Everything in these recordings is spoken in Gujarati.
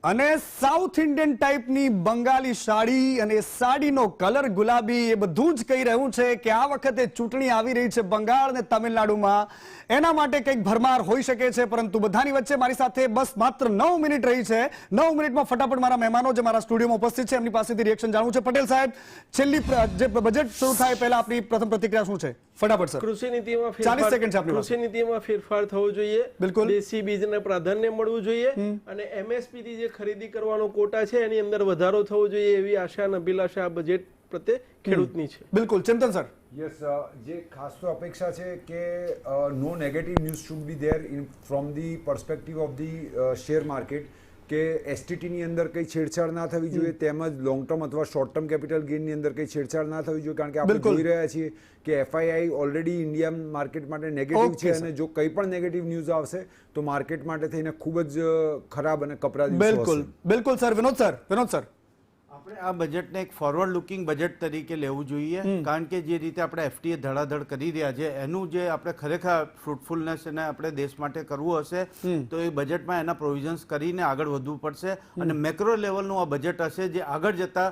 અને સાઉથ ઇન્ડિયન ટાઈપની બંગાળી સાડી અને સાડીનો કલર ગુલાબી એ બધું જ કહી રહ્યું છે કે આ વખતે ચૂંટણી આવી રહી છે બંગાળ અને તમિલનાડુમાં, એના માટે કંઈક ભરમાર હોઈ શકે છે. પરંતુ બધાની વચ્ચે મારી સાથે બસ માત્ર 9 મિનિટ રહી છે. 9 મિનિટમાં ફટાફટ મારા મહેમાનો જે મારા સ્ટુડિયોમાં ઉપસ્થિત છે એમની પાસેથી રિએક્શન જાણવું છે. પટેલ સાહેબ, છેલ્લી જે બજેટ શરૂ થાય પહેલા આપની પ્રથમ પ્રતિક્રિયા શું છે? ફટાફટ સર. કૃષિ નીતિમાં 40 સેકન્ડ છે આપની પાસે. કૃષિ નીતિમાં ફેરફાર થવો જોઈએ. બિલકુલ. દેશી બીજને પ્રાધાન્ય મળવું જોઈએ અને એમએસપી થી જે ખરીદી કરવાનો કોટા છે એની અંદર વધારો થવો જોઈએ એવી આશા અને અભિલાષા આ બજેટ પ્રત્યે ખેડૂતની છે. બિલકુલ. ચિંતન સર. યસ, જે ખાસ તો અપેક્ષા છે કે no negative news should be there from the perspective of the share market, કે એસટીટીની અંદર કંઈ છેડછાડ ના થવી જોઈએ, તેમજ લોંગ ટર્મ અથવા શોર્ટ ટર્મ કેપિટલ ગેઇનની અંદર કંઈ છેડછાડ ના થવી જોઈએ. કારણ કે આપણે જોઈ રહ્યા છીએ કે એફઆઈઆઈ ઓલરેડી ઇન્ડિયન માર્કેટ માટે નેગેટિવ છે અને જો કંઈ પણ નેગેટિવ ન્યૂઝ આવશે તો માર્કેટ માટે થઈને ખૂબ જ ખરાબ અને કપરા દિવસો હશે. બિલકુલ બિલકુલ સર. વિનોદ સર. આપણે આ બજેટને એક ફોરવર્ડ લુકિંગ બજેટ તરીકે લેવું જોઈએ, કારણ કે જે રીતે આપણે એફટીએ ધડાધડ કરી રહ્યા છે એનું જે આપણે ખરેખર ફ્રૂટફુલનેસ એને આપણે દેશ માટે કરવું હશે તો એ બજેટમાં એના પ્રોવિઝન્સ કરીને આગળ વધવું પડશે અને મેક્રો લેવલનું આ બજેટ હશે જે આગળ જતા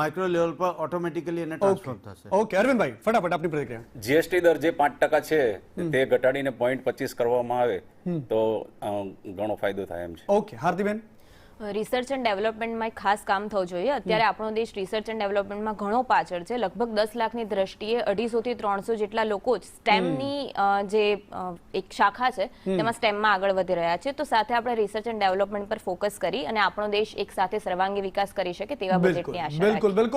માઇક્રો લેવલ પર ઓટોમેટિકલી એને ટ્રાન્સફર થશે. ઓકે અરવિંદભાઈ, ફટાફટ આપની પ્રતિક્રિયા. જીએસટી દર જે 5% છે તે ઘટાડીને 0.25 કરવામાં આવે તો ઘણો ફાયદો થાય એમ છે. ઓકે હાર્દીબેન. રિસર્ચ એન્ડ ડેવલપમેન્ટમાં એક ખાસ કામ થવું જોઈએ. અત્યારે આપણો દેશ રિસર્ચ એન્ડ ડેવલપમેન્ટમાં ઘણો પાછળ છે. લગભગ 10 લાખની દ્રષ્ટિએ 250 થી 300 જેટલા લોકો જ સ્ટેમની જે એક શાખા છે તેમાં સ્ટેમમાં આગળ વધી રહ્યા છે. તો સાથે આપણે રિસર્ચ એન્ડ ડેવલપમેન્ટ પર ફોકસ કરી અને આપણો દેશ એક સાથે સર્વાંગી વિકાસ કરી શકે તેવા બજેટની આશા. બિલકુલ બિલકુલ.